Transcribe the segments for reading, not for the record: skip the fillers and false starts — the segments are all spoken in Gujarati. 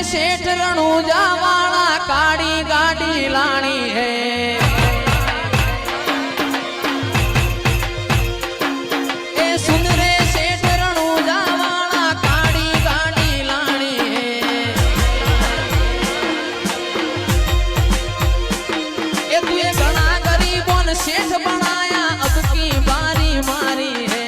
सेठ रणूजा वाला काड़ी गाड़ी लानी है ए सुन रे सेठ रणूजा वाला काड़ी गाड़ी लानी है ए तुए घना गरीबों ने सेठ बनाया अब की बारी मारी है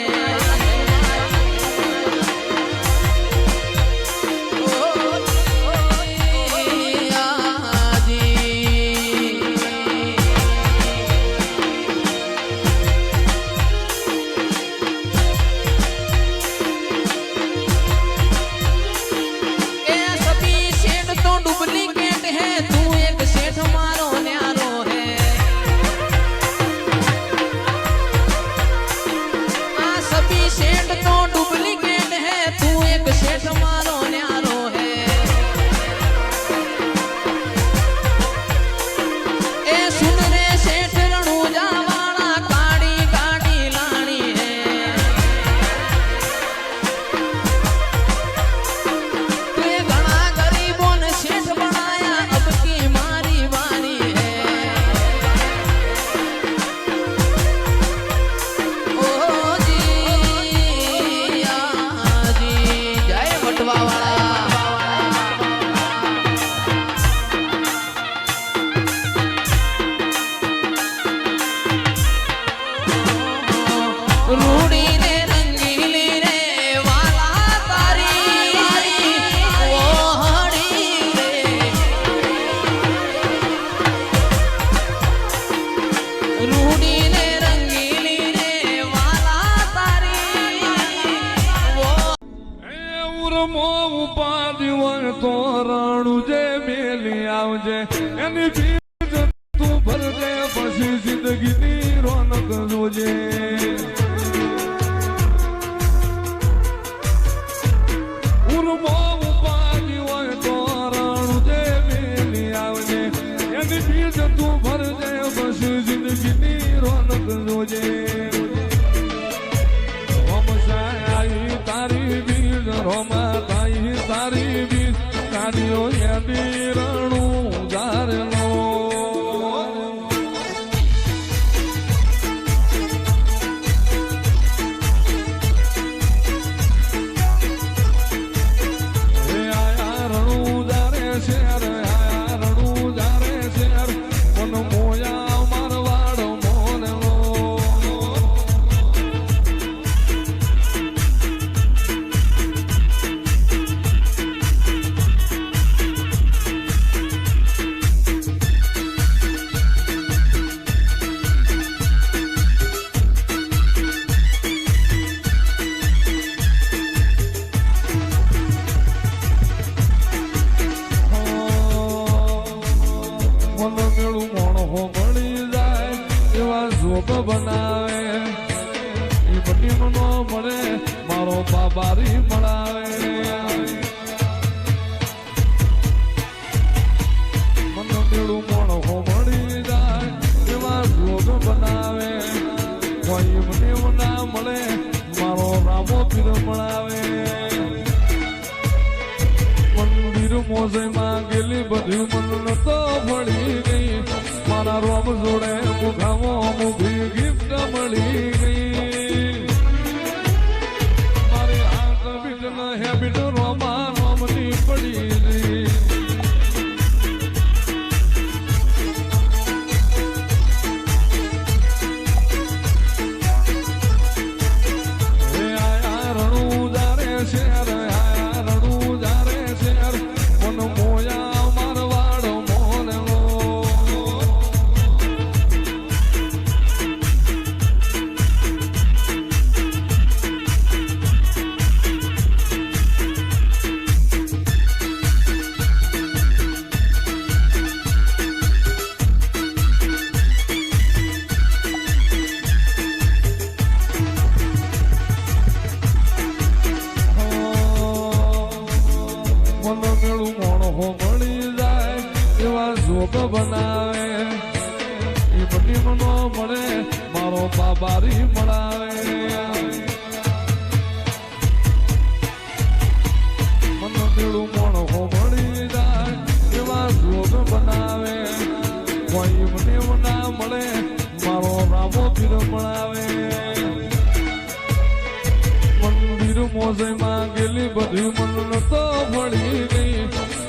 બારી મળાવે મન મેળું મોણ હો મળી રામો પીર મળાવે મંદિર મોજમાં ગેલી બધી મન તો મળી ગઈ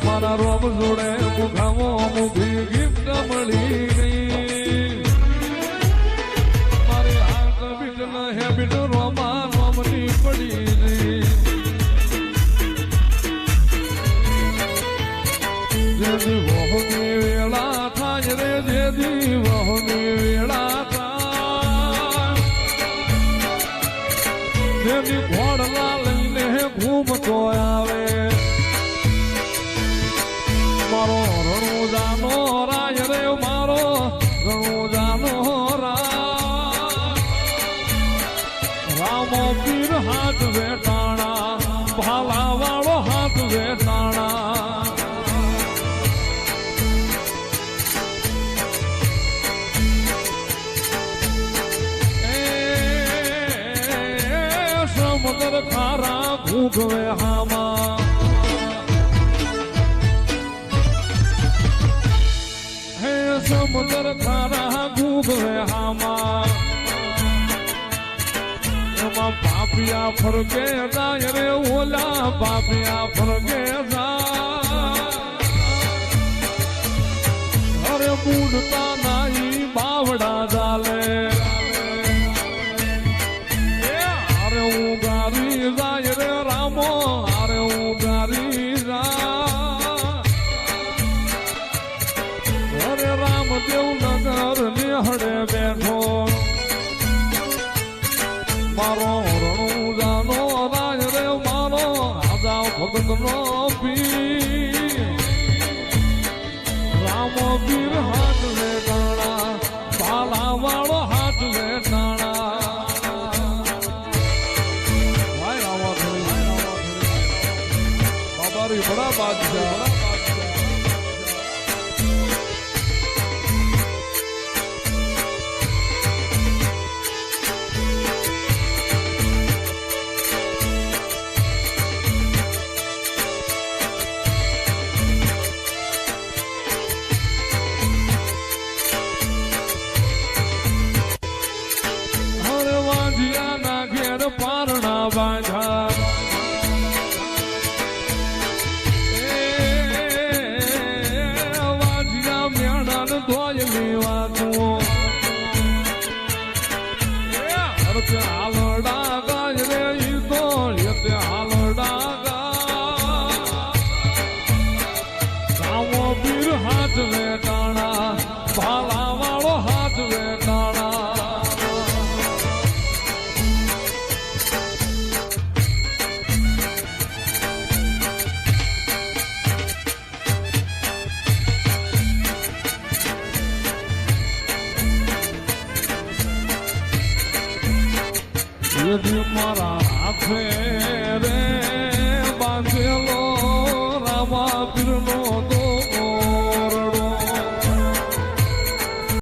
મારા રોમ જોડે મુખામો મુખી ગિફ્ટ મળી ગઈ મારી હાથ બીટ ન હેબિટ રોમા રોમની પડી ગઈ જેદી વહુની વેળા થાય રે જેદી વહુની વેળા થાય જેદી ઘોડલા લઈને ઘૂમતો આવે મારો રણુજાનો રાય રે મારો રણુજાનો રામો પીર હાથ વેટાણા ભાલા વાળો હાથ વેટાણા સમુદ્ર ખારા ઘૂઘવે હામાં હે સમુદ્ર ખારા ઘૂઘવે હામાં એમાં પાપિયા ફરકે જાય રે ઓલા પાપિયા ફરકે જાય અરે બુડતા નાઈ બાવડા ચાલે ઉગારી જાય રે રામો અરે ઉગારી જાય અરે રામદેવ નગર નિહળે બેઠો મારો રણુજાનો રાજ રે મારો રાજા ભગત નો પીર રામો પીર હાથ વેટાણા પાલા વાળો હાથ વેટાણા बड़ा बादशाह हर वाजिया ना घेर पारणा बांधा ધોયલી વાતું હાલડા ગાય રે ઈ તો હાલડા ગા રામો પીર હાથ વેટાણા ભાલા વાળો હાથ વેટાણા यदि मारा हाथे रे बांधेलो रामा